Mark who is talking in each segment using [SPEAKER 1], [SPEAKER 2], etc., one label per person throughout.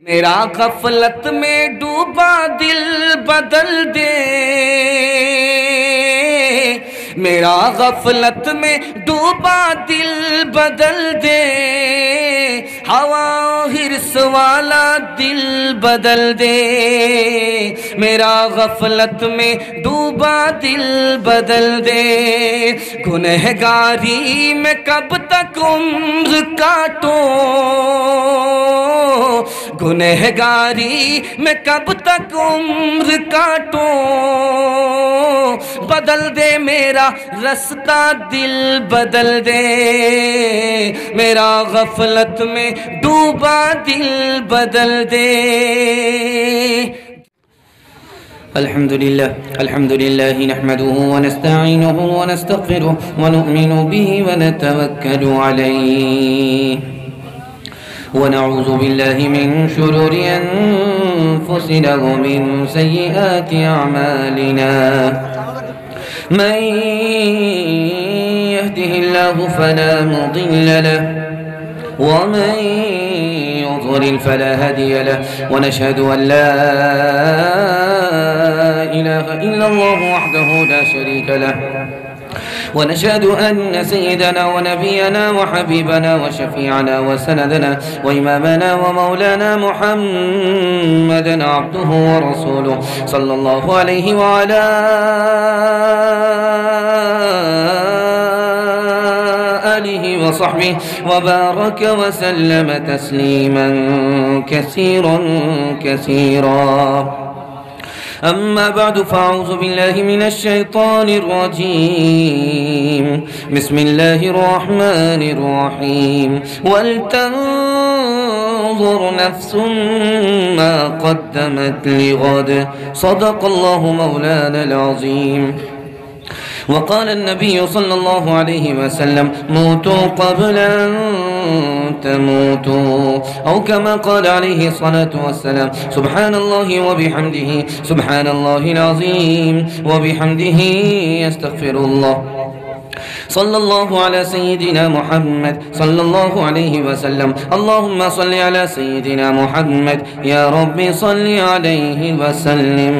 [SPEAKER 1] میرا غفلت میں ڈوبا دل بدل دے، میرا غفلت میں ڈوبا دل بدل دے، ہوا حرص والا دل بدل دے، میرا غفلت میں ڈوبا دل بدل دے، گنہگاری میں کب تک عمر کاٹوں، گنہگاری میں کب تک عمر کاٹوں، بدل دے میرا رستہ دل بدل دے، میرا غفلت میں ڈوبا دل بدل دے۔ الحمد لله نحمده ونستعينه ونستغفره ونؤمن به ونتوكل عليه ونعوذ بالله من شرور أنفسنا ومن سيئات أعمالنا، من يهده الله فلا مضل له ومن يضلل فلا هادي له، ونشهد أن لا إله إلا الله وحده لا شريك له، ونشهد أن سيدنا ونبينا وحبيبنا وشفيعنا وسندنا وإمامنا ومولانا محمدا عبده ورسوله صلى الله عليه وعلى آله وصحبه وبارك وسلم تسليما كثيرا كثيرا. أما بعد فأعوذ بالله من الشيطان الرجيم، بسم الله الرحمن الرحيم، ولتنظر نفس ما قدمت لغد، صدق الله مولانا العظيم. وقال النبي صلى الله عليه وسلم موتوا قبل أن تموتوا، أو كما قال عليه الصلاة والسلام سبحان الله وبحمده سبحان الله العظيم وبحمده يستغفر الله. صلى الله على سيدنا محمد صلى الله عليه وسلم، اللهم صل على سيدنا محمد يا رب صل عليه وسلم.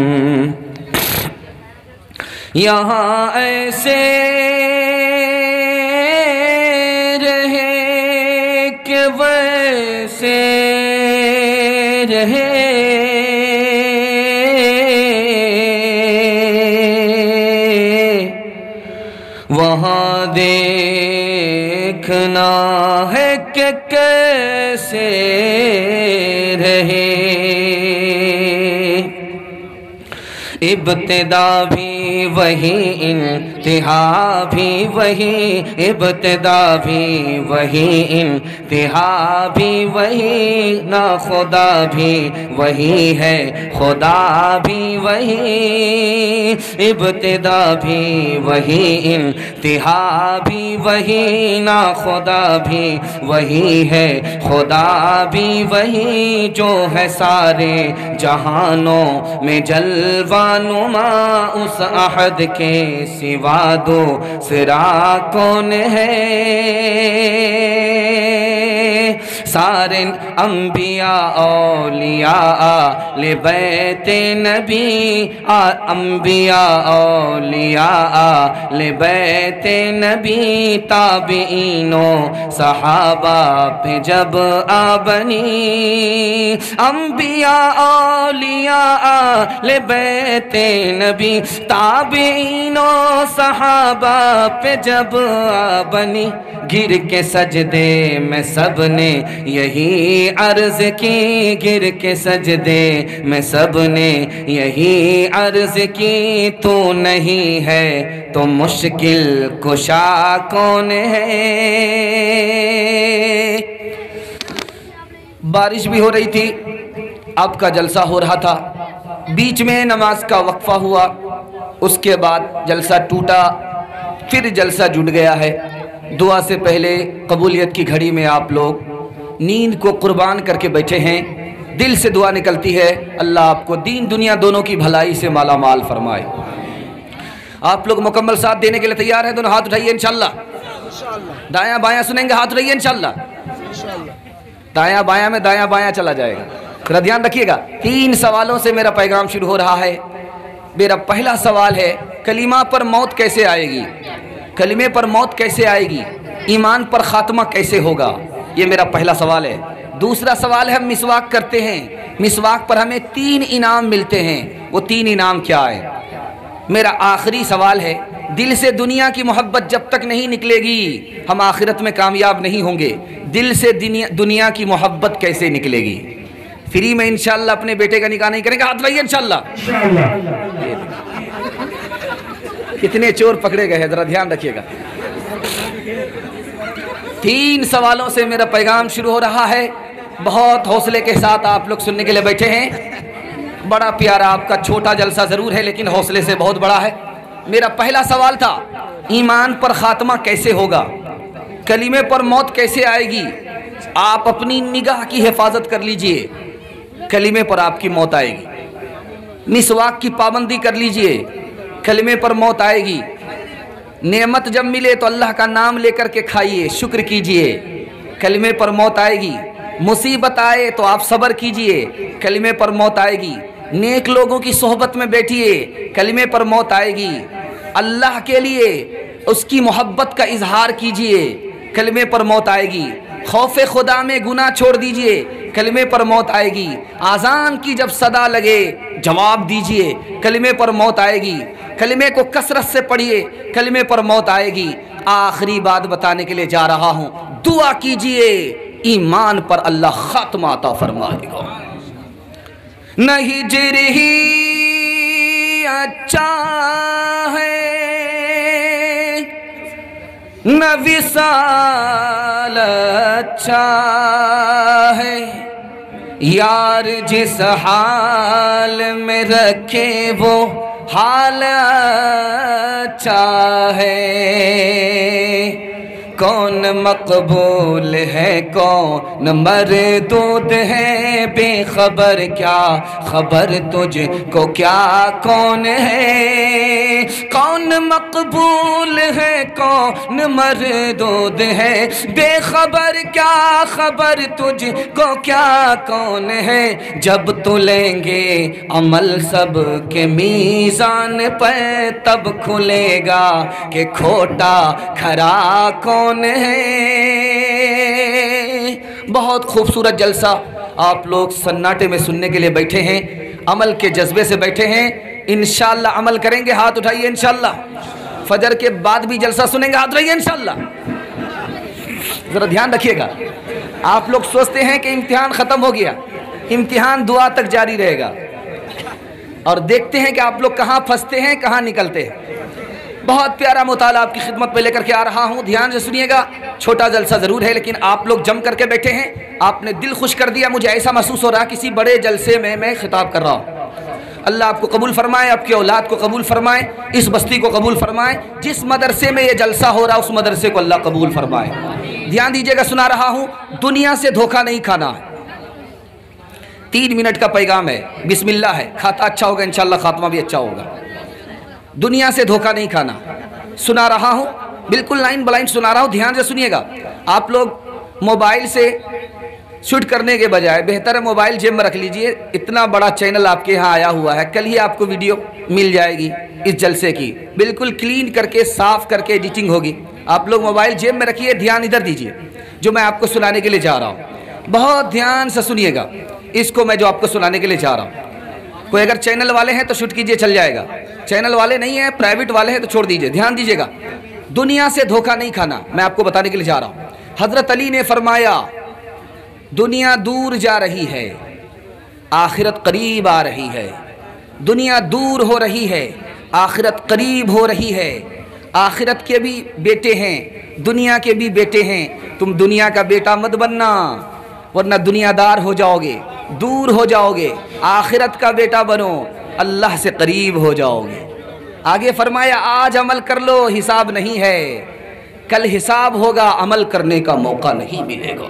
[SPEAKER 1] یہاں ایسے رہے کہ ویسے رہے، وہاں دیکھنا ہے کہ کیسے رہے، ابتدا بھی وہی انتہا بھی وہی، ابتدا بھی وہی انتہا بھی وہی، نا خدا بھی وہی ہے خدا بھی وہی، ابتدا بھی وہی انتہا بھی وہی، نا خدا بھی وہی ہے خدا بھی وہی، جو ہے سارے جہانوں میں جلوہ نما، اس احد کے سوا دو سرا کون ہے، سارے انبیاء اولیاء آل بیت نبی، انبیاء اولیاء آل بیت نبی، تابعین و صحابہ پہ جب آبنی، انبیاء اولیاء آل بیت نبی، تابعین و صحابہ پہ جب آبنی، گر کے سجدے میں سب نے یہی عرض کی، گر کے سجدے میں سب نے یہی عرض کی، تو نہیں ہے تو مشکل کشا کون ہے۔ بارش بھی ہو رہی تھی، آپ کا جلسہ ہو رہا تھا، بیچ میں نماز کا وقفہ ہوا، اس کے بعد جلسہ ٹوٹا، پھر جلسہ جڑ گیا ہے۔ دعا سے پہلے قبولیت کی گھڑی میں آپ لوگ نیند کو قربان کر کے بیٹھے ہیں، دل سے دعا نکلتی ہے اللہ آپ کو دین دنیا دونوں کی بھلائی سے مالا مال فرمائے۔ آپ لوگ مکمل ساتھ دینے کے لیے تیار ہیں؟ دونوں ہاتھ اٹھائیے انشاءاللہ، دایاں بایاں سنیں گے، ہاتھ اٹھائیے انشاءاللہ، دایاں بایاں میں دایاں بایاں چلا جائے گا۔ ذرا دھیان رکھیے گا، 3 سوالوں سے میرا پیغام شروع ہو رہا ہے۔ میرا پہلا سوال ہے کلمہ پر موت کیسے آئے گی؟ کلمے پر موت کیسے آئے گی؟ ایمان پر خاتمہ کیسے ہوگا؟ یہ میرا پہلا سوال ہے۔ دوسرا سوال ہے ہم مسواک کرتے ہیں، مسواک پر ہمیں 3 انعام ملتے ہیں، وہ 3 انعام کیا ہے؟ میرا آخری سوال ہے دل سے دنیا کی محبت جب تک نہیں نکلے گی ہم آخرت میں کامیاب نہیں ہوں گے، دل سے دنیا کی محبت کیسے نکلے گی؟ فری میں انشاءاللہ اپنے بیٹے کا نکاح نہیں کریں گے، ہاتھ لائیے انشاءاللہ۔ کتنے چور پکڑے گئے ہیں، ذرا دھیان رکھیے گا۔ 3 سوالوں سے میرا پیغام شروع ہو رہا ہے، بہت حوصلے کے ساتھ آپ لوگ سننے کے لیے بیٹھے ہیں۔ بڑا پیارا آپ کا چھوٹا جلسہ ضرور ہے لیکن حوصلے سے بہت بڑا ہے۔ میرا پہلا سوال تھا ایمان پر خاتمہ کیسے ہوگا؟ کلمے پر موت کیسے آئے گی؟ آپ اپنی نگاہ کی حفاظت کر لیجئے، کلمے پر آپ کی موت آئے گی۔ مسواک کی پابندی کر لیجئے، کلمے پر موت آئے گی۔ نعمت جب ملے تو اللہ کا نام لے کر کے کھائیے، شکر کیجئے، کلمے پر موت آئے گی۔ مصیبت آئے تو آپ صبر کیجئے، کلمے پر موت آئے گی۔ نیک لوگوں کی صحبت میں بیٹھیے، کلمے پر موت آئے گی۔ اللہ کے لیے اس کی محبت کا اظہار کیجئے، کلمے پر موت آئے گی۔ خوف خدا میں گناہ چھوڑ دیجئے، کلمے پر موت آئے گی۔ اذان کی جب صدا لگے جواب دیجئے، کلمے پر موت آئے گی۔ کلمے کو کثرت سے پڑھیے، کلمے پر موت آئے گی۔ آخری بات بتانے کے لیے جا رہا ہوں، دعا کیجئے ایمان پر اللہ خاتمہ عطا فرمائے گا۔ نہ ہجر ہی اچھا ہے نہ وصال اچھا ہے، یار جس حال میں رکھے وہ حال اچھا ہے۔ کون مقبول ہے کون مردود ہے، بے خبر کیا خبر تجھ کو کیا کون ہے۔ کون مقبول ہے کون مردود ہے، بے خبر کیا خبر تجھ کو کیا کون ہے۔ جب تلیں گے عمل سب کے میزان پر تب کھلے گا کہ کھوٹا کھرا کون ہے۔ بہت خوبصورت جلسہ آپ لوگ سناٹے میں سننے کے لیے بیٹھے ہیں، عمل کے جذبے سے بیٹھے ہیں، انشاءاللہ عمل کریں گے، ہاتھ اٹھائیے انشاءاللہ۔ فجر کے بعد بھی جلسہ سنیں گے، ہاتھ اٹھائیے انشاءاللہ۔ ذرا دھیان رکھیے گا، آپ لوگ سوچتے ہیں کہ امتحان ختم ہو گیا، امتحان دعا تک جاری رہے گا، اور دیکھتے ہیں کہ آپ لوگ کہاں پھنستے ہیں کہاں نکلتے ہیں۔ بہت پیارا مطالعہ آپ کی خدمت میں لے کر کے آ رہا ہوں، دھیان سے سنیے گا۔ چھوٹا جلسہ ضرور ہے لیکن آپ لوگ جم کر کے بیٹھے ہیں، آپ نے دل خوش کر دیا۔ مجھے ایسا محسوس ہو رہا کسی بڑے جلسے میں خطاب کر رہا ہوں۔ اللہ آپ کو قبول فرمائے، آپ کی اولاد کو قبول فرمائے، اس بستی کو قبول فرمائے، جس مدرسے میں یہ جلسہ ہو رہا اس مدرسے کو اللہ قبول فرمائے۔ دھیان دیجئے گا، سنا رہا ہوں، دنیا سے دھوکہ نہیں کھانا۔ 3 منٹ کا پیغام ہے، بسم اللہ ہے، کھاتا اچھا ہوگا انشاءاللہ، خاتمہ بھی اچھا ہوگا۔ دنیا سے دھوکہ نہیں کھانا، سنا رہا ہوں، بالکل لائن بلائن سنا رہا ہوں، دھیان سے سنیے گا۔ آپ لوگ موبائل سے شوٹ کرنے کے بجائے بہتر ہے موبائل جیب میں رکھ لیجئے۔ اتنا بڑا چینل آپ کے ہاں آیا ہوا ہے، کل ہی آپ کو ویڈیو مل جائے گی اس جلسے کی، بالکل کلین کر کے صاف کر کے ایڈیٹنگ ہوگی۔ آپ لوگ موبائل جیب میں رکھیے، دھیان ادھر دیجئے جو میں آپ کو سنانے کے لیے جا رہا ہوں، بہت دھیان سے سنیے گا اس کو، میں جو آپ کو سنانے کے لیے جا رہا ہوں۔ کوئی اگر چینل والے ہیں تو شوٹ کیجئے، چل جائے گا، چینل والے نہیں ہیں پرائیویٹ والے ہیں تو چھوڑ دیجئے۔ دھیان دیجئے گا، دنیا سے دھوکہ نہیں کھانا، میں آپ کو بتانے کے لیے جا رہا ہوں۔ حضرت علی نے فرمایا دنیا دور جا رہی ہے، آخرت قریب آ رہی ہے۔ دنیا دور ہو رہی ہے، آخرت قریب ہو رہی ہے۔ آخرت کے بھی بیٹے ہیں، دنیا کے بھی بیٹے ہیں، تم دنیا کا بیٹا مت بننا ورنہ دنیا دار ہو جاؤ گے، دور ہو جاؤ گے۔ آخرت کا بیٹا بنو، اللہ سے قریب ہو جاؤ گے۔ آگے فرمایا آج عمل کر لو، حساب نہیں ہے، کل حساب ہوگا، عمل کرنے کا موقع نہیں ملے گا۔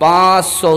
[SPEAKER 1] 500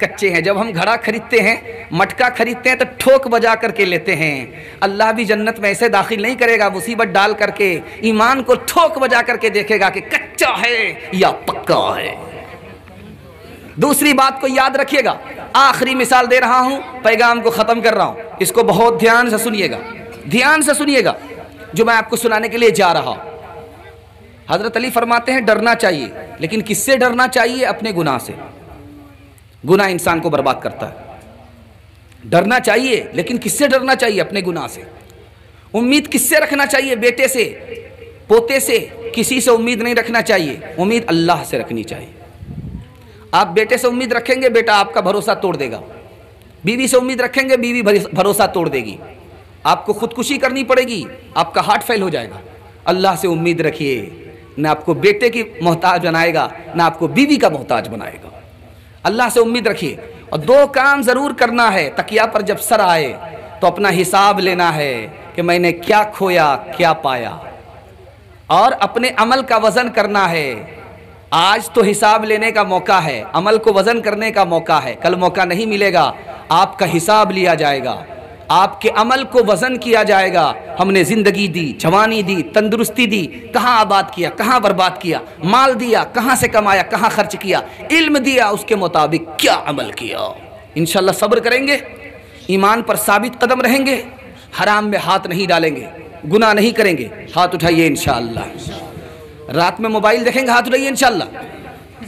[SPEAKER 1] کچے ہیں؟ جب ہم گھڑا خریدتے ہیں، مٹکا خریدتے ہیں تو ٹھوک بجا کر کے لیتے ہیں۔ اللہ بھی جنت میں ایسے داخل نہیں کرے گا مصیبت ڈال کر کے، ایمان کو ٹھوک بجا کر کے دیکھے گا کہ کچا ہے یا پکا ہے۔ دوسری بات کو یاد رکھیے گا، آخری مثال دے رہا ہوں، پیغام کو ختم کر رہا ہوں، اس کو بہت دھیان سے سنیے گا، دھیان سے سنیے گا جو میں آپ کو سنانے کے لیے جا رہا ہوں۔ حضرت علی فرماتے ہیں ڈرنا چاہیے، لیکن کس سے ڈرنا چاہیے؟ اپنے گناہ سے۔ گناہ انسان کو برباد کرتا ہے۔ ڈرنا چاہیے لیکن کس سے ڈرنا چاہیے؟ اپنے گناہ سے۔ امید کس سے رکھنا چاہیے؟ بیٹے سے، پوتے سے، کسی سے امید نہیں رکھنا چاہیے، امید اللہ سے رکھنی چاہیے۔ آپ بیٹے سے امید رکھیں گے، بیٹا آپ کا بھروسہ توڑ دے گا۔ بیوی سے امید رکھیں گے، بیوی بھروسہ توڑ دے گی۔ آپ کو خودکشی کرنی پڑے گی، آپ کا ہارٹ فیل ہو جائے گا۔ اللہ سے امید رکھیے، نہ آپ کو بیٹے کی محتاج بنائے گا، نہ آپ کو بیوی کا محتاج بنائے گا۔ اللہ سے امید رکھیے، اور دو کام ضرور کرنا ہے۔ تکیہ پر جب سر آئے تو اپنا حساب لینا ہے کہ میں نے کیا کھویا، کیا پایا، اور اپنے عمل کا وزن کرنا ہے۔ آج تو حساب لینے کا موقع ہے، عمل کو وزن کرنے کا موقع ہے، کل موقع نہیں ملے گا، آپ کا حساب لیا جائے گا، آپ کے عمل کو وزن کیا جائے گا۔ ہم نے زندگی دی، جوانی دی، تندرستی دی، کہاں آباد کیا، کہاں برباد کیا، مال دیا، کہاں سے کمایا، کہاں خرچ کیا، علم دیا، اس کے مطابق کیا عمل کیا۔ انشاءاللہ صبر کریں گے، ایمان پر ثابت قدم رہیں گے، حرام میں ہاتھ نہیں ڈالیں گے، گناہ نہیں کریں گے۔ ہاتھ اٹھائیے انشاءاللہ۔ رات میں موبائل دیکھیں گے، ہاتھ اٹھائیے انشاءاللہ۔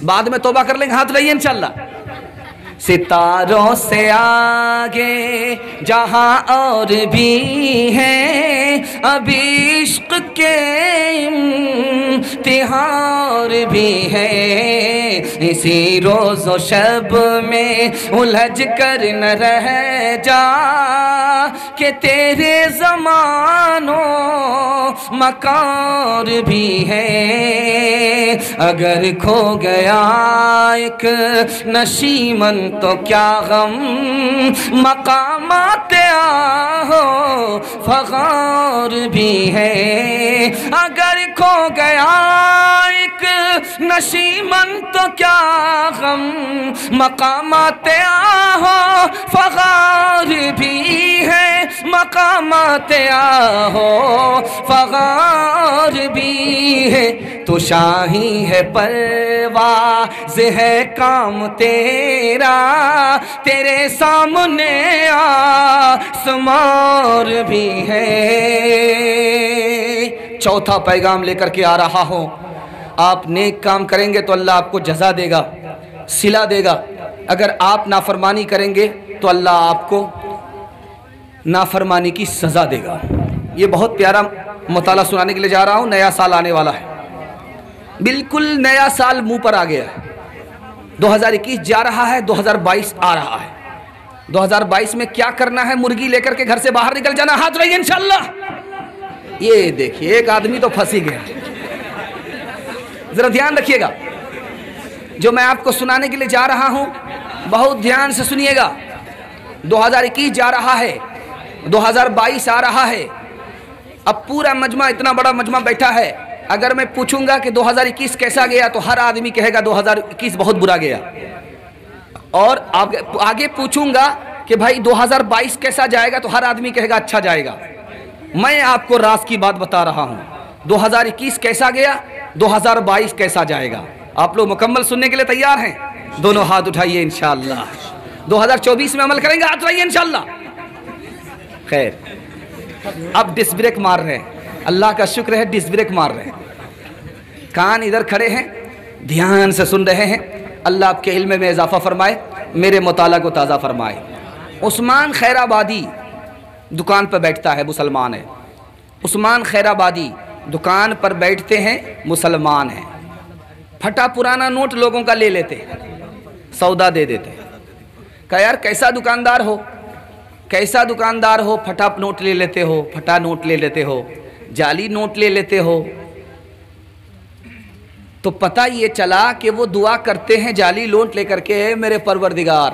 [SPEAKER 1] بعد میں توبہ کر لیں گے، ہاتھ اٹھائیے انشاءاللہ۔ ستاروں سے آگے جہاں اور بھی ہیں، ابھی عشق کے امتحان بھی ہیں، اسی روز و شب میں الجھ کر نہ رہ جا کہ تیرے زمان و مکان بھی ہے۔ اگر کھو گیا ایک نشیمن تو کیا غم، مقامات آہو فغار بھی ہے۔ اگر کھو گیا ایک نشیمن تو کیا غم، مقامات آہو فغار بھی ہے، مقامات آہو فغار بھی ہے۔ تو شاہی ہے پرواز ہے کام تیرا، تیرے سامنے آسمان بھی ہے۔ چوتھا پیغام لے کر کے آ رہا ہوں، آپ نیک کام کریں گے تو اللہ آپ کو جزا دے گا، صلہ دے گا۔ اگر آپ نافرمانی کریں گے تو اللہ آپ کو نافرمانی کی سزا دے گا۔ یہ بہت پیارا مطالعہ سنانے کے لیے جا رہا ہوں۔ نیا سال آنے والا ہے، بالکل نیا سال منہ پر آ گیا ہے۔ 2021 جا رہا ہے، 2022 آ رہا ہے۔ 2022 میں کیا کرنا ہے؟ مرغی لے کر کے گھر سے باہر نکل جانا، ہاتھ رہیے انشاءاللہ۔ یہ دیکھیے ایک آدمی تو پھنسی گیا۔ ذرا دھیان رکھیے گا، جو میں آپ کو سنانے کے لیے جا رہا ہوں بہت دھیان سے سنیے گا۔ 2021 جا رہا ہے، 2022 آ رہا ہے۔ اب پورا مجمع، اتنا بڑا مجمع بیٹھا ہے، اگر میں پوچھوں گا کہ 2021 کیسا گیا تو ہر آدمی کہے گا 2021 بہت برا گیا، اور آگے پوچھوں گا کہ بھائی 2022 کیسا جائے گا تو ہر آدمی کہے گا اچھا جائے گا۔ میں آپ کو راز کی بات بتا رہا ہوں، 2021 کیسا گیا، 2022 کیسا جائے گا۔ آپ لوگ مکمل سننے کے لیے تیار ہیں؟ دونوں ہاتھ اٹھائیے انشاءاللہ۔ 2024 میں عمل کریں گے، ہاتھ اٹھائیے انشاءاللہ۔ خیر، اب ڈس بریک مار رہے ہیں، اللہ کا شکر ہے ڈس بریک مار رہے ہیں۔ کان ادھر کھڑے ہیں، دھیان سے سن رہے ہیں۔ اللہ آپ کے علم میں اضافہ فرمائے، میرے مطالعہ کو تازہ فرمائے۔ عثمان خیر آبادی دکان پر بیٹھتا ہے، مسلمان ہے۔ عثمان خیر آبادی دکان پر بیٹھتے ہیں، مسلمان ہیں۔ پھٹا پرانا نوٹ لوگوں کا لے لیتے، سودا دے دیتے۔ کہا یار کیسا دکاندار ہو، کیسا دکاندار ہو، پھٹا نوٹ لے لیتے ہو، پھٹا نوٹ لے لیتے ہو، جعلی نوٹ لے لیتے ہو۔ تو پتہ یہ چلا کہ وہ دعا کرتے ہیں جعلی نوٹ لے کر کے، میرے پروردگار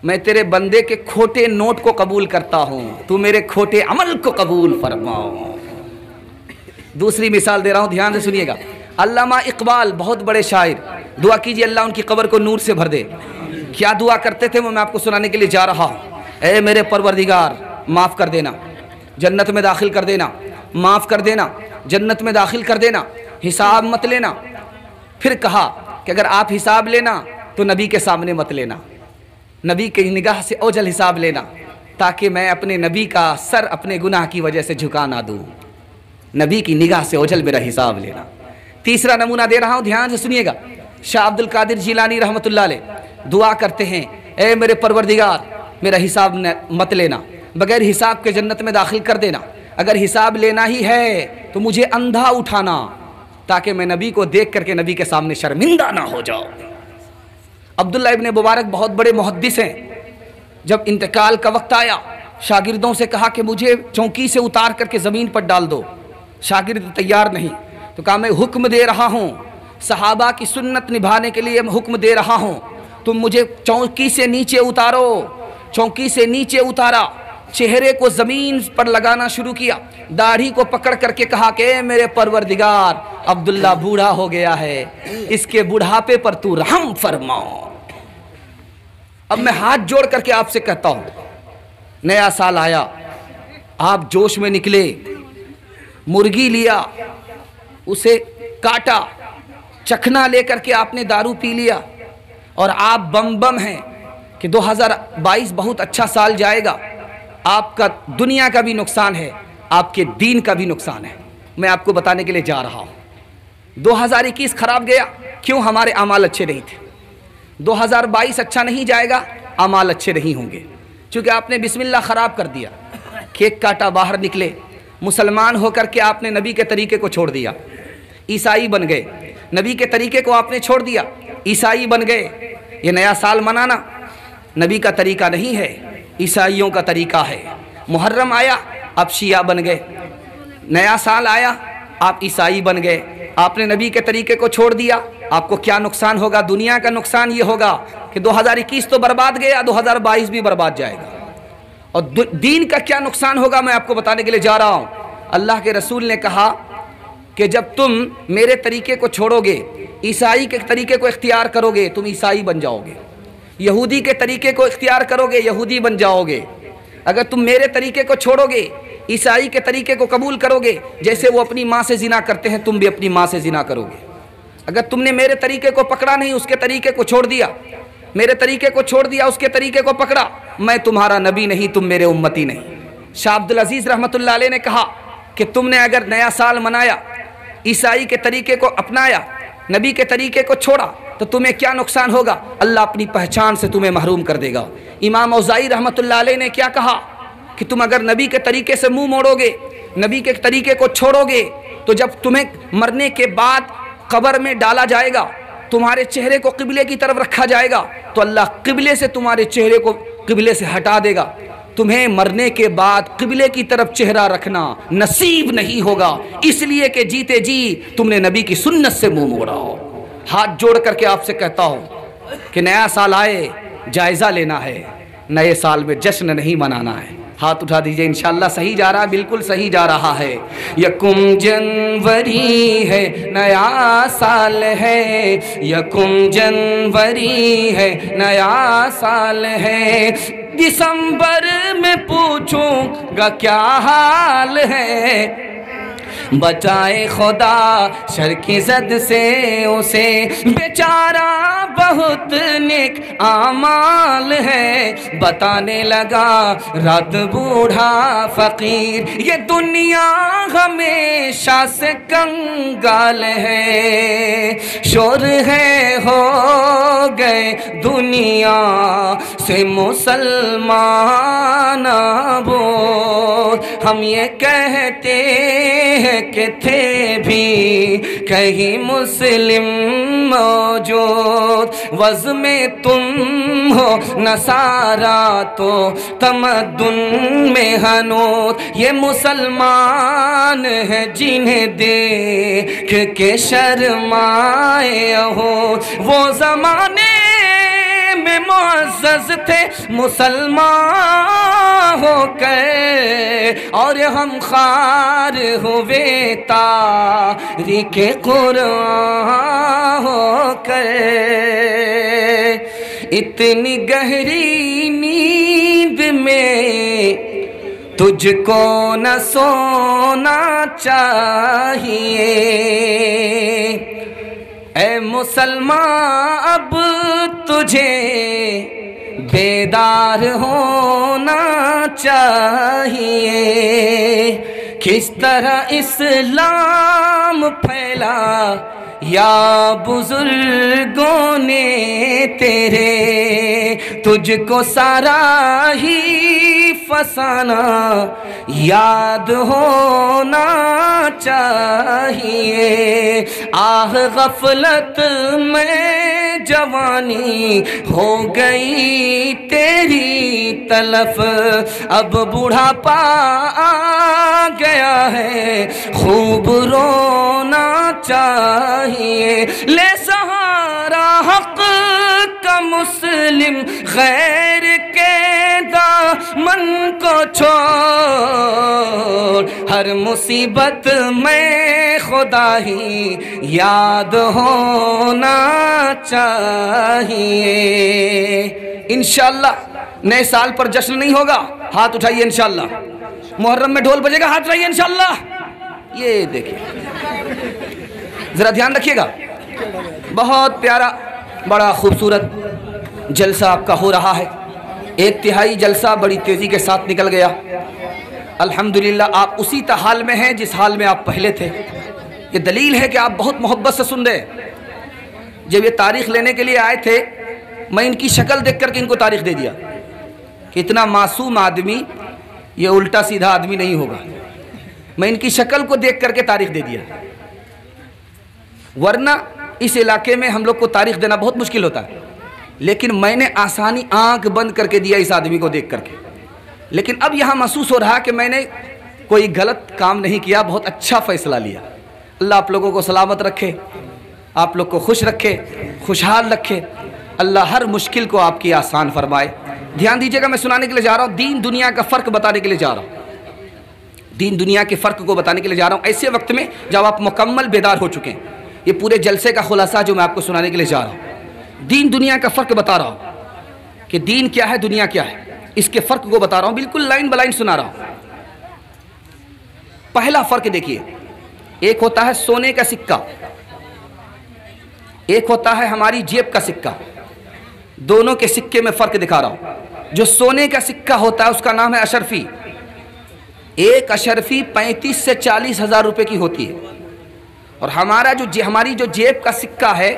[SPEAKER 1] میں تیرے بندے کے کھوٹے نوٹ کو قبول کرتا ہوں، تو میرے کھوٹے عمل کو قبول فرماؤ۔ دوسری مثال دے رہا ہوں، دھیان سے سنیے گا۔ علامہ اقبال بہت بڑے شاعر، دعا کیجئے اللہ ان کی قبر کو نور سے بھر دے۔ کیا دعا کرتے تھے وہ میں آپ کو سنانے کے لیے جا رہا ہوں۔ اے میرے پروردگار معاف کر دینا، جنت میں داخل کر دینا، معاف کر دینا، جنت میں داخل کر دینا، حساب مت لینا۔ پھر کہا کہ اگر آپ حساب لینا تو نبی کے سامنے مت لینا، نبی کی نگاہ سے اوجھل حساب لینا، تاکہ میں اپنے نبی کا سر اپنے گناہ کی وجہ سے جھکا نہ دوں۔ نبی کی نگاہ سے اوجھل میرا حساب لینا۔ تیسرا نمونہ دے رہا ہوں، دھیان سے سنیے گا۔ شاہ عبد القادر جیلانی رحمۃ اللہ علیہ دعا کرتے ہیں، اے میرے پروردگار میرا حساب مت لینا، بغیر حساب کے جنت میں داخل کر دینا، اگر حساب لینا ہی ہے تو مجھے اندھا اٹھانا، تاکہ میں نبی کو دیکھ کر کے نبی کے سامنے شرمندہ نہ ہو جاؤ۔ عبداللہ ابن مبارک بہت بڑے محدث ہیں، جب انتقال کا وقت آیا شاگردوں سے کہا کہ مجھے چوکی سے اتار کر کے زمین پر ڈال دو۔ شاگرد تیار نہیں، تو کہا میں حکم دے رہا ہوں، صحابہ کی سنت نبھانے کے لیے میں حکم دے رہا ہوں، تم مجھے چوکی سے نیچے اتارو۔ چوکی سے نیچے اتارا، چہرے کو زمین پر لگانا شروع کیا، داڑھی کو پکڑ کر کے کہا کہ اے میرے پروردگار عبداللہ بوڑھا ہو گیا ہے، اس کے بڑھاپے پر تو رحم فرما۔ اب میں ہاتھ جوڑ کر کے آپ سے کہتا ہوں، نیا سال آیا، آپ جوش میں نکلے، مرغی لیا، اسے کاٹا، چکھنا لے کر کے آپ نے دارو پی لیا، اور آپ بم ہیں کہ 2022 بہت اچھا سال جائے گا، آپ کا دنیا کا بھی نقصان ہے، آپ کے دین کا بھی نقصان ہے۔ میں آپ کو بتانے کے لیے جا رہا ہوں 2021 خراب گیا، کیوں؟ ہمارے اعمال اچھے نہیں تھے۔ 2022 اچھا نہیں جائے گا، اعمال اچھے نہیں ہوں گے، چونکہ آپ نے بسم اللہ خراب کر دیا، کیک کاٹا، باہر نکلے، مسلمان ہو کر کے آپ نے نبی کے طریقے کو چھوڑ دیا، عیسائی بن گئے، نبی کے طریقے کو آپ نے چھوڑ دیا، عیسائی بن گئے۔ یہ نیا سال منانا نبی کا طریقہ نہیں ہے، عیسائیوں کا طریقہ ہے۔ محرم آیا، آپ شیعہ بن گئے، نیا سال آیا، آپ عیسائی بن گئے، آپ نے نبی کے طریقے کو چھوڑ دیا۔ آپ کو کیا نقصان ہوگا؟ دنیا کا نقصان یہ ہوگا کہ 2021 تو برباد گیا، 2022 بھی برباد جائے گا۔ اور دین کا کیا نقصان ہوگا میں آپ کو بتانے کے لیے جا رہا ہوں۔ اللہ کے رسول نے کہا کہ جب تم میرے طریقے کو چھوڑو گے، عیسائی کے طریقے کو اختیار کرو گے، تم عیسائی بن جاؤ گے، یہودی کے طریقے کو اختیار کرو گے، یہودی بن جاؤ گے۔ اگر تم میرے طریقے کو چھوڑو گے، عیسائی کے طریقے کو قبول کرو گے، جیسے وہ اپنی ماں سے زنا کرتے ہیں تم بھی اپنی ماں سے زنا کرو گے۔ اگر تم نے میرے طریقے کو پکڑا نہیں، اس کے طریقے کو چھوڑ دیا، میرے طریقے کو چھوڑ دیا، اس کے طریقے کو پکڑا، میں تمہارا نبی نہیں، تم میرے امتی نہیں۔ شاہ عبد العزیز رحمۃ اللہ علیہ نے کہا کہ تم نے اگر نیا سال منایا، عیسائی کے طریقے کو اپنایا، نبی کے طریقے کو چھوڑا، تو تمہیں کیا نقصان ہوگا؟ اللہ اپنی پہچان سے تمہیں محروم کر دے گا۔ امام اوزائی رحمۃ اللہ علیہ نے کیا کہا کہ تم اگر نبی کے طریقے سے منہ موڑو گے، نبی کے طریقے کو چھوڑو گے، تو جب تمہیں مرنے کے بعد قبر میں ڈالا جائے گا، تمہارے چہرے کو قبلے کی طرف رکھا جائے گا، تو اللہ قبلے سے تمہارے چہرے کو قبلے سے ہٹا دے گا۔ تمہیں مرنے کے بعد قبلے کی طرف چہرہ رکھنا نصیب نہیں ہوگا، اس لیے کہ جیتے جی تم نے نبی کی سنت سے منہ موڑا ہو۔ ہاتھ جوڑ کر کے آپ سے کہتا ہوں کہ نیا سال آئے، جائزہ لینا ہے، نئے سال میں جشن نہیں منانا ہے۔ ہاتھ اٹھا دیجئے، انشاءاللہ صحیح جا رہا ہے، بالکل صحیح جا رہا ہے۔ یکم جنوری ہے، نیا سال ہے، یکم جنوری ہے، نیا سال ہے، دسمبر میں پوچھوں گا کیا حال ہے، بچائے خدا شر کی زد سے اسے، بیچارہ بہت نیک اعمال ہے، بتانے لگا رات بوڑھا فقیر، یہ دنیا ہمیشہ سے کنگال ہے، شور ہے ہو گئے دنیا سے مسلمان بول، ہم یہ کہتے ہیں کہ تھے بھی کہیں مسلم موجود، وز میں تم ہو نصارا تو تمدن میں ہنوز، یہ مسلمان ہیں جنہیں دیکھ کے شرمائے ہو، وہ زمانے میں معزز تھے مسلمان ہو کر، اور ہم خوار ہوئے تاریخ قرآن ہو کر، اتنی گہری نیند میں تجھ کو نہ سونا چاہیے، اے مسلمان اب تجھے بیدار ہونا چاہیے، کس طرح اسلام پھیلا یا بزرگوں نے تیرے، تجھ کو سارا ہی فسانہ یاد ہونا چاہیے، آہ غفلت میں جوانی ہو گئی تیری تلف، اب بوڑھاپا آ گیا ہے خوب رونا چاہیے، لے سہارا حق کا مسلم غیر کے دامن کو چھوڑ، ہر مصیبت میں خدا ہی یاد ہونا چاہیے۔ انشاءاللہ نئے سال پر جشن نہیں ہوگا، ہاتھ اٹھائیے انشاءاللہ۔ محرم میں ڈھول بجے گا، ہاتھ اٹھائیے انشاءاللہ۔ یہ دیکھیں ذرا دھیان رکھیے گا، بہت پیارا بڑا خوبصورت جلسہ آپ کا ہو رہا ہے۔ ایک تہائی جلسہ بڑی تیزی کے ساتھ نکل گیا، الحمدللہ آپ اسی حال میں ہیں جس حال میں آپ پہلے تھے۔ یہ دلیل ہے کہ آپ بہت محبت سے سن رہے ہیں۔ جب یہ تاریخ لینے کے لیے آئے تھے، میں ان کی شکل دیکھ کر کے ان کو تاریخ دے دیا کہ اتنا معصوم آدمی یہ الٹا سیدھا آدمی نہیں ہوگا۔ میں ان کی شکل کو دیکھ کر کے تاریخ دے دیا، ورنہ اس علاقے میں ہم لوگ کو تاریخ دینا بہت مشکل ہوتا ہے، لیکن میں نے آسانی آنکھ بند کر کے دیا اس آدمی کو دیکھ کر کے۔ لیکن اب یہاں محسوس ہو رہا کہ میں نے کوئی غلط کام نہیں کیا، بہت اچھا فیصلہ لیا۔ اللہ آپ لوگوں کو سلامت رکھے، آپ لوگ کو خوش رکھے، خوشحال رکھے، اللہ ہر مشکل کو آپ کی آسان فرمائے۔ دھیان دیجیے گا، میں سنانے کے لیے جا رہا ہوں، دین دنیا کا فرق بتانے کے لیے جا رہا ہوں، دین دنیا کے فرق کو بتانے کے لیے جا رہا ہوں ایسے وقت میں جب آپ مکمل بیدار ہو چکے ہیں۔ یہ پورے جلسے کا خلاصہ جو میں آپ کو سنانے کے لیے جا رہا ہوں، دین دنیا کا فرق بتا رہا ہوں کہ دین کیا ہے، دنیا کیا ہے، اس کے فرق کو بتا رہا ہوں، بالکل لائن بلائن سنا رہا ہوں۔ پہلا فرق دیکھیے، ایک ہوتا ہے سونے کا سکہ، ایک ہوتا ہے ہماری جیب کا سکہ۔ دونوں کے سکے میں فرق دکھا رہا ہوں۔ جو سونے کا سکہ ہوتا ہے اس کا نام ہے اشرفی، ایک اشرفی 35 سے 40 ہزار روپے کی ہوتی ہے، اور ہماری جو جیب کا سکہ ہے،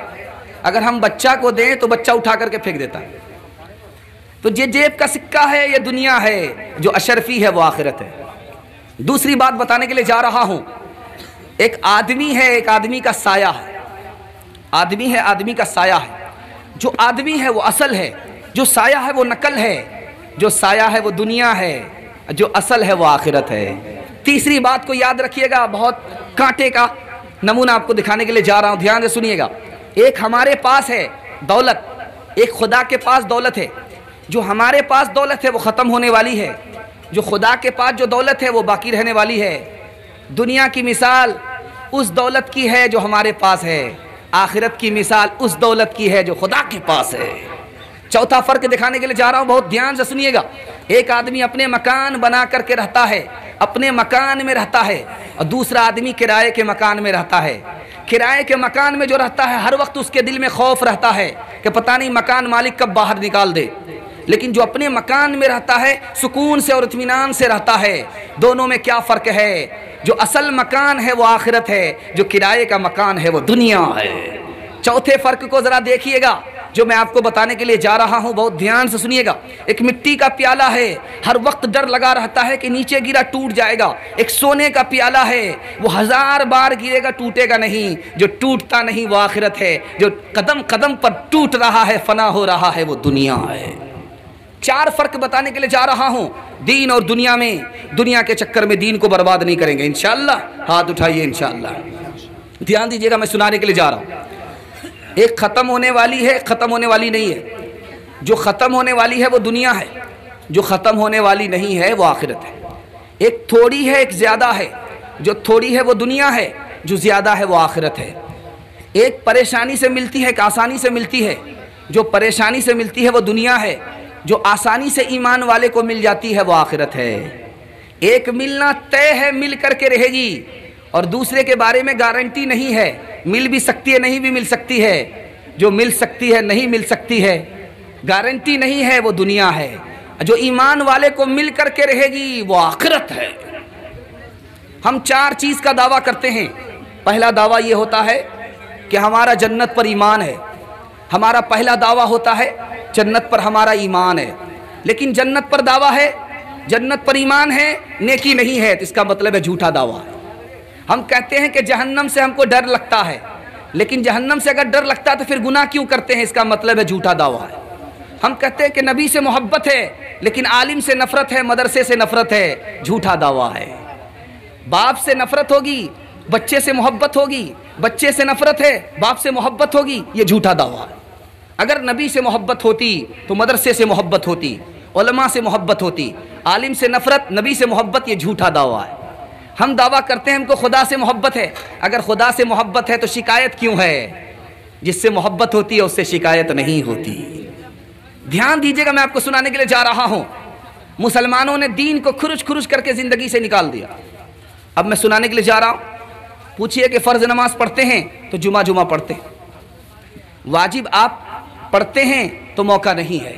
[SPEAKER 1] اگر ہم بچہ کو دیں تو بچہ اٹھا کر کے پھینک دیتا ہے۔ تو یہ جیب کا سکہ ہے، یہ دنیا ہے، جو اشرفی ہے وہ آخرت ہے۔ دوسری بات بتانے کے لیے جا رہا ہوں، ایک آدمی ہے، ایک آدمی کا سایہ ہے، آدمی ہے، آدمی کا سایہ ہے۔ جو آدمی ہے وہ اصل ہے، جو سایہ ہے وہ نقل ہے، جو سایہ ہے وہ دنیا ہے، جو اصل ہے وہ آخرت ہے۔ تیسری بات کو یاد رکھیے گا، بہت کانٹے کا نمونہ آپ کو دکھانے کے لیے جا رہا ہوں، دھیان سے سنیے گا۔ ایک ہمارے پاس ہے دولت، ایک خدا کے پاس دولت ہے۔ جو ہمارے پاس دولت ہے وہ ختم ہونے والی ہے، جو خدا کے پاس جو دولت ہے وہ باقی رہنے والی ہے۔ دنیا کی مثال اس دولت کی ہے جو ہمارے پاس ہے، آخرت کی مثال اس دولت کی ہے جو خدا کے پاس ہے۔ چوتھا فرق دکھانے کے لیے جا رہا ہوں، بہت دھیان سے سنیے گا۔ ایک آدمی اپنے مکان بنا کر کے رہتا ہے، اپنے مکان میں رہتا ہے، اور دوسرا آدمی کرائے کے مکان میں رہتا ہے۔ کرائے کے مکان میں جو رہتا ہے ہر وقت اس کے دل میں خوف رہتا ہے کہ پتہ نہیں مکان مالک کب باہر نکال دے، لیکن جو اپنے مکان میں رہتا ہے سکون سے اور اطمینان سے رہتا ہے۔ دونوں میں کیا فرق ہے؟ جو اصل مکان ہے وہ آخرت ہے، جو کرائے کا مکان ہے وہ دنیا ہے۔ چوتھے فرق کو ذرا دیکھیے گا جو میں آپ کو بتانے کے لیے جا رہا ہوں، بہت دھیان سے سنیے گا۔ ایک مٹی کا پیالہ ہے، ہر وقت ڈر لگا رہتا ہے کہ نیچے گرا ٹوٹ جائے گا۔ ایک سونے کا پیالہ ہے، وہ 1000 بار گرے گا ٹوٹے گا نہیں، جو ٹوٹتا نہیں وہ آخرت ہے، جو قدم قدم پر ٹوٹ رہا ہے فنا ہو رہا ہے وہ دنیا ہے۔ 4 فرق بتانے کے لیے جا رہا ہوں دین اور دنیا میں۔ دنیا کے چکر میں دین کو برباد نہیں کریں گے انشاءاللہ، ہاتھ اٹھائیے انشاءاللہ۔ دھیان دیجیے گا، میں سنانے کے لیے جا رہا ہوں۔ ایک ختم ہونے والی ہے، ختم ہونے والی نہیں ہے۔ جو ختم ہونے والی ہے وہ دنیا ہے، جو ختم ہونے والی نہیں ہے وہ آخرت ہے۔ ایک تھوڑی ہے، ایک زیادہ ہے، جو تھوڑی ہے وہ دنیا ہے، جو زیادہ ہے وہ آخرت ہے۔ ایک پریشانی سے ملتی ہے، ایک آسانی سے ملتی ہے، جو پریشانی سے ملتی ہے وہ دنیا ہے، جو آسانی سے ایمان والے کو مل جاتی ہے وہ آخرت ہے۔ ایک ملنا طے ہے، مل کر کے رہے گی، اور دوسرے کے بارے میں گارنٹی نہیں ہے، مل بھی سکتی ہے نہیں بھی مل سکتی ہے۔ جو مل سکتی ہے نہیں مل سکتی ہے، گارنٹی نہیں ہے، وہ دنیا ہے۔ جو ایمان والے کو مل کر کے رہے گی وہ آخرت ہے۔ ہم 4 چیز کا دعویٰ کرتے ہیں۔ پہلا دعویٰ یہ ہوتا ہے کہ ہمارا جنت پر ایمان ہے۔ ہمارا پہلا دعویٰ ہوتا ہے جنت پر ہمارا ایمان ہے۔ لیکن جنت پر دعویٰ ہے، جنت پر ایمان ہے، نیکی نہیں ہے، تو اس کا مطلب ہے جھوٹا دعویٰ۔ ہم کہتے ہیں کہ جہنم سے ہم کو ڈر لگتا ہے، لیکن جہنم سے اگر ڈر لگتا ہے تو پھر گناہ کیوں کرتے ہیں؟ اس کا مطلب ہے جھوٹا دعویٰ ہے۔ ہم کہتے ہیں کہ نبی سے محبت ہے، لیکن عالم سے نفرت ہے، مدرسے سے نفرت ہے، جھوٹا دعویٰ ہے۔ باپ سے نفرت ہوگی، بچے سے محبت ہوگی، بچے سے نفرت ہے، باپ سے محبت ہوگی، یہ جھوٹا دعویٰ ہے۔ اگر نبی سے محبت ہوتی تو مدرسے سے محبت ہوتی، علماء سے محبت ہوتی، عالم سے نفرت، نبی سے محبت، یہ جھوٹا دعویٰ ہے۔ ہم دعویٰ کرتے ہیں ہم کو خدا سے محبت ہے، اگر خدا سے محبت ہے تو شکایت کیوں ہے؟ جس سے محبت ہوتی ہے اس سے شکایت نہیں ہوتی۔ دھیان دیجئے گا، میں آپ کو سنانے کے لیے جا رہا ہوں۔ مسلمانوں نے دین کو کھرچ کھرچ کر کے زندگی سے نکال دیا۔ اب میں سنانے کے لیے جا رہا ہوں۔ پوچھئے کہ فرض نماز پڑھتے ہیں تو جمعہ پڑھتے ہیں، واجب آپ پڑھتے ہیں تو موقع نہیں ہے،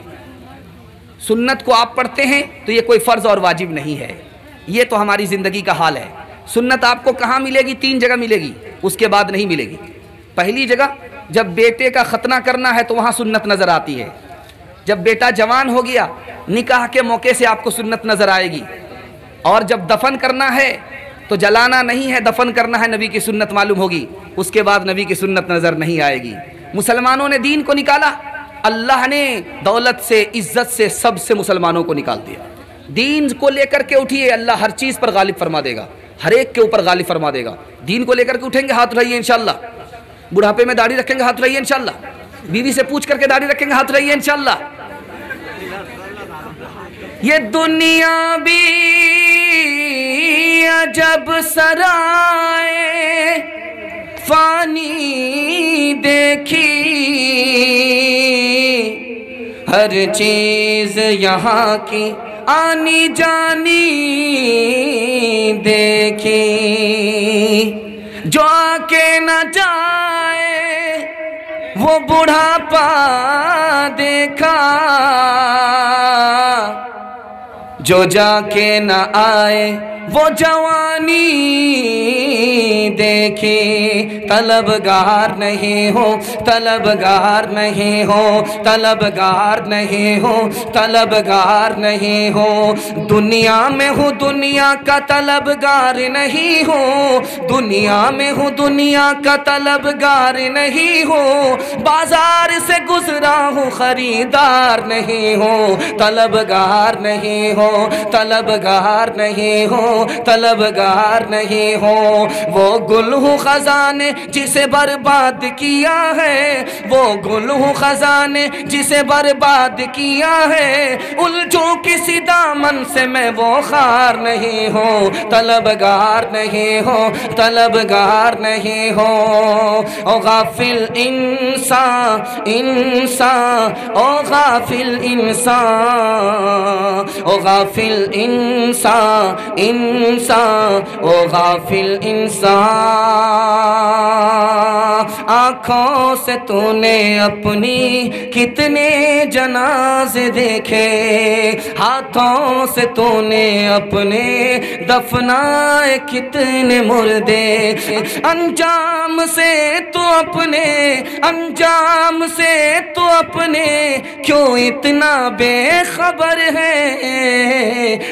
[SPEAKER 1] سنت کو آپ پڑھتے ہیں تو یہ کوئی فرض اور واجب نہیں ہے۔ یہ تو ہماری زندگی کا حال ہے۔ سنت آپ کو کہاں ملے گی؟ 3 جگہ ملے گی، اس کے بعد نہیں ملے گی۔ پہلی جگہ جب بیٹے کا ختنہ کرنا ہے تو وہاں سنت نظر آتی ہے۔ جب بیٹا جوان ہو گیا، نکاح کے موقع سے آپ کو سنت نظر آئے گی۔ اور جب دفن کرنا ہے تو جلانا نہیں ہے، دفن کرنا ہے، نبی کی سنت معلوم ہوگی، اس کے بعد نبی کی سنت نظر نہیں آئے گی۔ مسلمانوں نے دین کو نکالا، اللہ نے دولت سے، عزت سے، سب سے مسلمانوں کو نکال دیا۔ دین کو لے کر کے اٹھیے، اللہ ہر چیز پر غالب فرما دے گا، ہر ایک کے اوپر غالب فرما دے گا۔ دین کو لے کر کے اٹھیں گے، ہاتھ اٹھائیے انشاءاللہ۔ بڑھاپے میں داڑھی رکھیں گے، ہاتھ اٹھائیے انشاءاللہ۔ بیوی سے پوچھ کر کے داڑھی رکھیں گے، ہاتھ اٹھائیے انشاءاللہ۔ یہ دنیا بھی عجب سرائے فانی دیکھی، ہر چیز یہاں کی آنی جانی دیکھی، جو آکے نہ جائے وہ بڑھاپا دیکھا، جو جا کے نہ آئے وہ جوانی دیکھی۔ طلبگار نہیں ہو، طلبگار نہیں ہو، طلبگار نہیں ہو، طلبگار نہیں ہو، دنیا میں ہوں دنیا کا طلبگار نہیں ہو، دنیا میں ہوں دنیا کا طلبگار نہیں ہو، بازار سے گزرا ہوں خریدار نہیں ہو، طلبگار نہیں ہو، طلبگار نہیں ہو، طلبگار نہیں ہو۔ وہ گل ہوں خزانے جسے برباد کیا ہے، وہ گل ہوں خزانے جسے برباد کیا ہے، الجھوں کسی دامن سے میں وہ خار نہیں ہوں، طلبگار نہیں ہو، طلبگار نہیں ہو۔ او غافل انسان انسان، او غافل انسان، او غافل انسان انسان، او غافل انسان، آنکھوں سے تو نے اپنی کتنے جنازے دیکھے، ہاتھوں سے تو نے اپنے دفنائے کتنے مردے، انجام سے تو اپنے، انجام سے تو اپنے کیوں اتنا بے خبر ہے؟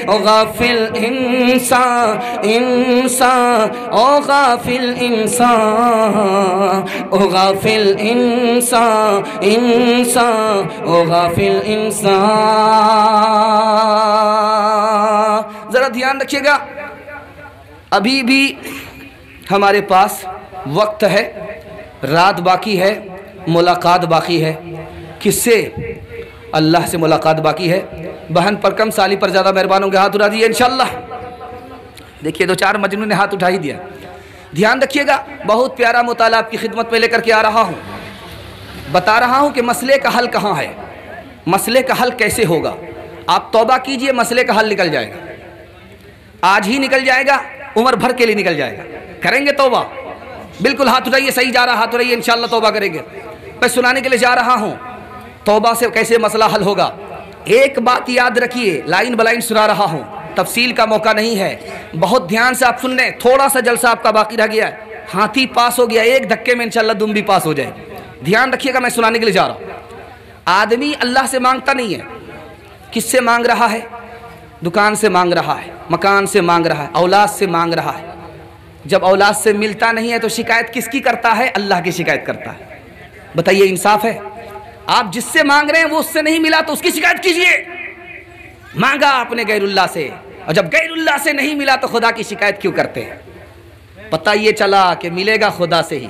[SPEAKER 1] او غافل انسان انسان، او غافل انسان، او غافل انسان انسان، او غافل انسان۔ ذرا دھیان رکھیے گا، ابھی بھی ہمارے پاس وقت ہے، رات باقی ہے، ملاقات باقی ہے۔ کس سے؟ اللہ سے ملاقات باقی ہے۔ بہن پر کم، سالی پر زیادہ مہربان ہوں گے، ہاتھ اٹھا دیئے انشاءاللہ۔ دیکھیے 2-4 مجنون نے ہاتھ اٹھا ہی دیا۔ دھیان رکھیے گا، بہت پیارا مطالعہ آپ کی خدمت میں لے کر کے آ رہا ہوں۔ بتا رہا ہوں کہ مسئلے کا حل کہاں ہے، مسئلے کا حل کیسے ہوگا۔ آپ توبہ کیجئے، مسئلے کا حل نکل جائے گا، آج ہی نکل جائے گا، عمر بھر کے لیے نکل جائے گا۔ کریں گے توبہ؟ بالکل ہاتھ اٹھائیے، صحیح جا رہا ہاتھ اٹھائیے، انشاءاللہ توبہ کریں گے۔ میں سنانے کے لیے جا رہا ہوں توبہ سے کیسے مسئلہ حل ہوگا۔ ایک بات یاد رکھیے، لائن بلائن سنا رہا ہوں، تفصیل کا موقع نہیں ہے، بہت دھیان سے آپ سن لیں۔ تھوڑا سا جلسہ آپ کا باقی رہ گیا ہے، ہاتھی پاس ہو گیا، ایک دھکے میں انشاءاللہ دم بھی پاس ہو جائے گی۔ دھیان رکھیے گا، میں سنانے کے لیے جا رہا ہوں۔ آدمی اللہ سے مانگتا نہیں ہے، کس سے مانگ رہا ہے؟ دکان سے مانگ رہا ہے، مکان سے مانگ رہا ہے، اولاد سے مانگ رہا ہے۔ جب اولاد سے ملتا نہیں ہے تو شکایت کس کی کرتا ہے؟ اللہ کی شکایت کرتا ہے۔ بتائیے انصاف ہے؟ آپ جس سے مانگ رہے ہیں وہ اس سے نہیں ملا تو اس کی شکایت کیجئے۔ مانگا آپ نے غیر اللہ سے، اور جب غیر اللہ سے نہیں ملا تو خدا کی شکایت کیوں کرتے ہیں؟ پتہ یہ چلا کہ ملے گا خدا سے ہی،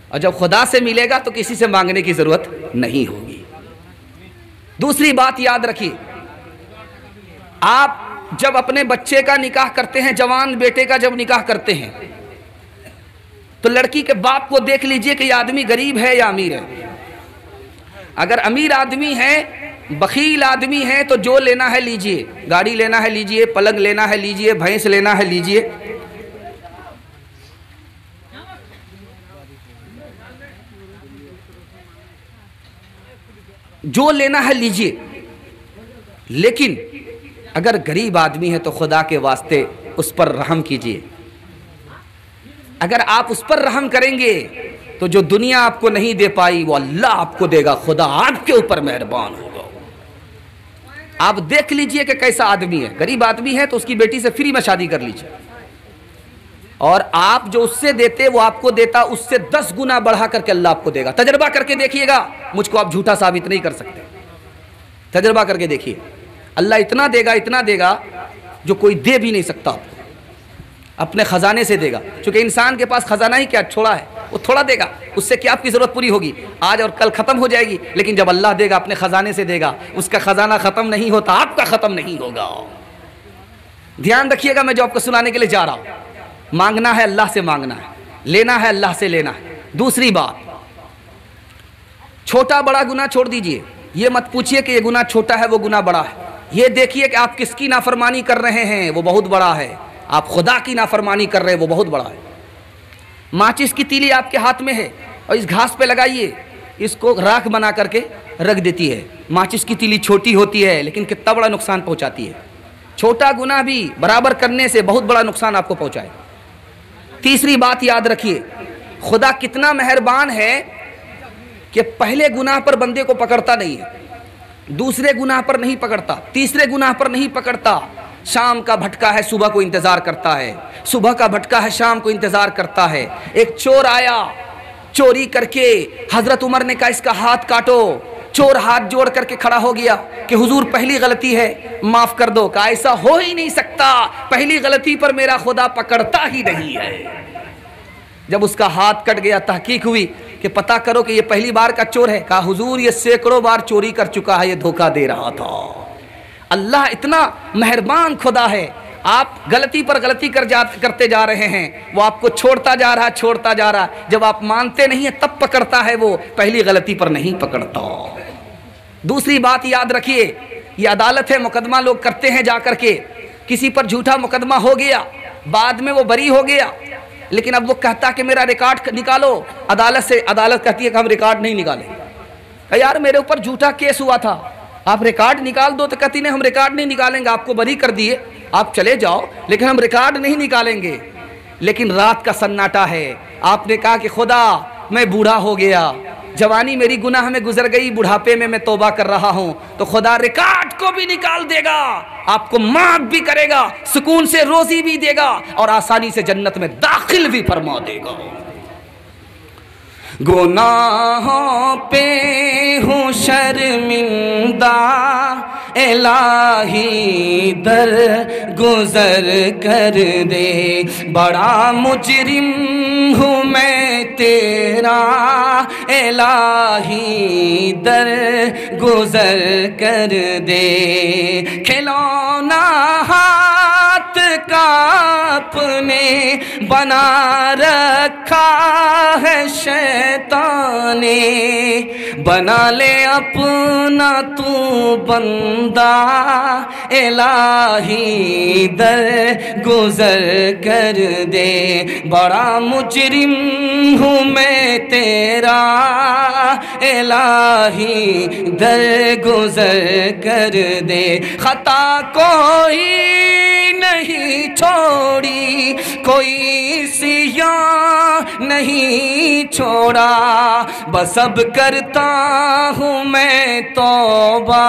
[SPEAKER 1] اور جب خدا سے ملے گا تو کسی سے مانگنے کی ضرورت نہیں ہوگی۔ دوسری بات یاد رکھیے، آپ جب اپنے بچے کا نکاح کرتے ہیں، جوان بیٹے کا جب نکاح کرتے ہیں، تو لڑکی کے باپ کو دیکھ لیجئے کہ یہ آدمی غریب ہے یا امیر ہے۔ اگر امیر آدمی ہے، بخیل آدمی ہے، تو جو لینا ہے لیجئے، گاڑی لینا ہے لیجئے، پلنگ لینا ہے لیجئے، بھینس لینا ہے لیجئے۔ جو لینا ہے لیجئے، لیکن اگر غریب آدمی ہے تو خدا کے واسطے اس پر رحم کیجئے۔ اگر آپ اس پر رحم کریں گے تو جو دنیا آپ کو نہیں دے پائی وہ اللہ آپ کو دے گا، خدا آپ کے اوپر مہربان ہوگا۔ آپ دیکھ لیجئے کہ کیسا آدمی ہے، غریب آدمی ہے تو اس کی بیٹی سے فری میں شادی کر لیجئے، اور آپ جو اس سے دیتے وہ آپ کو دیتا اس سے 10 گنا بڑھا کر کے اللہ آپ کو دے گا۔ تجربہ کر کے دیکھیے گا، مجھ کو آپ جھوٹا ثابت نہیں کر سکتے، تجربہ کر کے دیکھیے، اللہ اتنا دے گا جو کوئی دے بھی نہیں سکتا آپ کو، اپنے خزانے سے دے گا۔ چونکہ انسان کے پاس خزانہ ہی کیا چھوڑا ہے، وہ تھوڑا دے گا، اس سے کیا آپ کی ضرورت پوری ہوگی؟ آج اور کل ختم ہو جائے گی، لیکن جب اللہ دے گا اپنے خزانے سے دے گا، اس کا خزانہ ختم نہیں ہوتا، آپ کا ختم نہیں ہوگا۔ دھیان رکھیے گا، میں جو آپ کو سنانے کے لیے جا رہا ہوں، مانگنا ہے اللہ سے مانگنا ہے، لینا ہے اللہ سے لینا ہے۔ دوسری بات، چھوٹا بڑا گناہ چھوڑ دیجئے، یہ مت پوچھئے کہ یہ گناہ چھوٹا ہے وہ گناہ بڑا ہے، یہ دیکھیے کہ آپ کس کی نافرمانی کر رہے ہیں، وہ بہت بڑا ہے۔ آپ خدا کی نافرمانی کر رہے ہیں، وہ بہت بڑا ہے۔ ماچس کی تیلی آپ کے ہاتھ میں ہے اور اس گھاس پہ لگائیے، اس کو راکھ بنا کر کے رکھ دیتی ہے۔ ماچس کی تیلی چھوٹی ہوتی ہے لیکن کتنا بڑا نقصان پہنچاتی ہے۔ چھوٹا گناہ بھی برابر کرنے سے بہت بڑا نقصان آپ کو پہنچائے۔ تیسری بات یاد رکھیے، خدا کتنا مہربان ہے کہ پہلے گناہ پر بندے کو پکڑتا نہیں ہے، دوسرے گناہ پر نہیں پکڑتا، تیسرے گناہ پر نہیں پکڑتا۔ شام کا بھٹکا ہے صبح کو انتظار کرتا ہے، صبح کا بھٹکا ہے شام کو انتظار کرتا ہے۔ ایک چور آیا چوری کر کے، حضرت عمر نے کہا اس کا ہاتھ کاٹو، چور ہاتھ جوڑ کر کے کھڑا ہو گیا کہ حضور پہلی غلطی ہے معاف کر دو۔ کہا ایسا ہو ہی نہیں سکتا، پہلی غلطی پر میرا خدا پکڑتا ہی نہیں ہے۔ جب اس کا ہاتھ کٹ گیا تحقیق ہوئی کہ پتہ کرو کہ یہ پہلی بار کا چور ہے، کہا حضور یہ سینکڑوں بار چوری کر چکا ہے، یہ دھوکہ دے رہا تھا۔ اللہ اتنا مہربان خدا ہے، آپ غلطی پر غلطی کرتے جا رہے ہیں، وہ آپ کو چھوڑتا جا رہا، جب آپ مانتے نہیں ہیں تب پکڑتا ہے، وہ پہلی غلطی پر نہیں پکڑتا۔ دوسری بات یاد رکھیے، یہ عدالت ہے، مقدمہ لوگ کرتے ہیں جا کر کے، کسی پر جھوٹا مقدمہ ہو گیا، بعد میں وہ بری ہو گیا، لیکن اب وہ کہتا کہ میرا ریکارڈ نکالو عدالت سے، عدالت کہتی ہے کہ ہم ریکارڈ نہیں نکالیں گے۔ یار میرے اوپر جھوٹا کیس ہوا تھا، آپ ریکارڈ نکال دو، تو کہتی نہیں ہم ریکارڈ نہیں نکالیں گے، آپ کو بری کر دیے، آپ چلے جاؤ لیکن ہم ریکارڈ نہیں نکالیں گے۔ لیکن رات کا سناٹا ہے، آپ نے کہا کہ خدا میں بوڑھا ہو گیا، جوانی میری گناہ میں گزر گئی، بڑھاپے میں توبہ کر رہا ہوں، تو خدا ریکارڈ کو بھی نکال دے گا، آپ کو معاف بھی کرے گا، سکون سے روزی بھی دے گا اور آسانی سے جنت میں داخل بھی فرما دے گا۔ گناہوں پہ ہوں شرمندہ، الہی در گزر کر دے، بڑا مجرم ہوں میں تیرا، الہی در گزر کر دے۔ کھلونا ہاتھ کا اپنے بنا رکھا ہے شیطان نے، بنا لے اپنا تو بندہ الہی در گزر کر دے، بڑا مجرم ہوں میں تیرا الہی در گزر کر دے، خطا کوئی نہیں چھوڑی، کوئی سیاہ نہیں چھوڑا، بس اب کرتا ہوں میں توبہ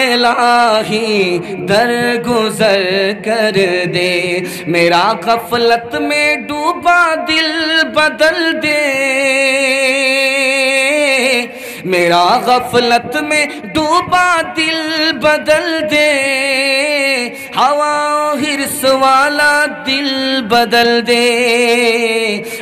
[SPEAKER 1] الہی در گزر کر دے، میرا غفلت میں ڈوبا دل بدل دے، میرا غفلت میں ڈوبا دل بدل دے، ہوا حرص والا دل بدل دے،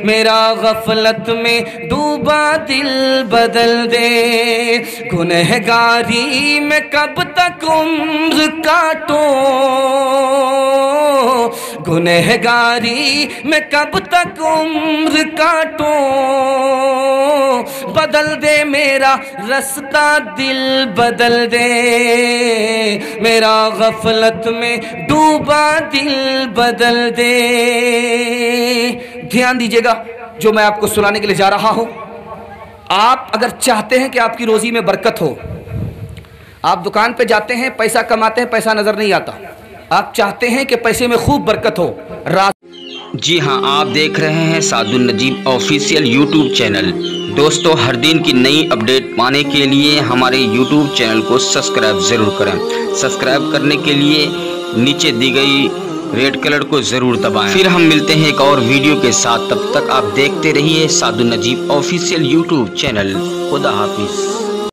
[SPEAKER 1] میرا غفلت میں ڈوبا دل بدل دے، گنہگاری میں کب تک عمر کاٹوں، گنہگاری میں کب تک عمر کاٹوں، بدل دے میرا رستہ دل بدل دے، میرا غفلت میں ڈوبا دل بدل دے۔ دھیان دیجئے گا جو میں آپ کو سنانے کے لیے جا رہا ہوں، آپ اگر چاہتے ہیں کہ آپ کی روزی میں برکت ہو، آپ دکان پہ جاتے ہیں پیسہ کماتے ہیں پیسہ نظر نہیں آتا، آپ چاہتے ہیں کہ پیسے میں خوب برکت ہو،
[SPEAKER 2] جی ہاں، آپ دیکھ رہے ہیں سعد النجیب آفیشیل یوٹیوب چینل۔ دوستو، ہر دن کی نئی اپڈیٹ پانے کے لیے ہمارے یوٹیوب چینل کو سبسکرائب ضرور کریں۔ سبسکرائب کرنے کے لیے نیچے دی گئی ریڈ کلر کو ضرور دبائیں۔ پھر ہم ملتے ہیں ایک اور ویڈیو کے ساتھ، تب تک آپ دیکھتے رہیے سعد النجیب آفیشیل یوٹیوب چینل۔ خدا حافظ۔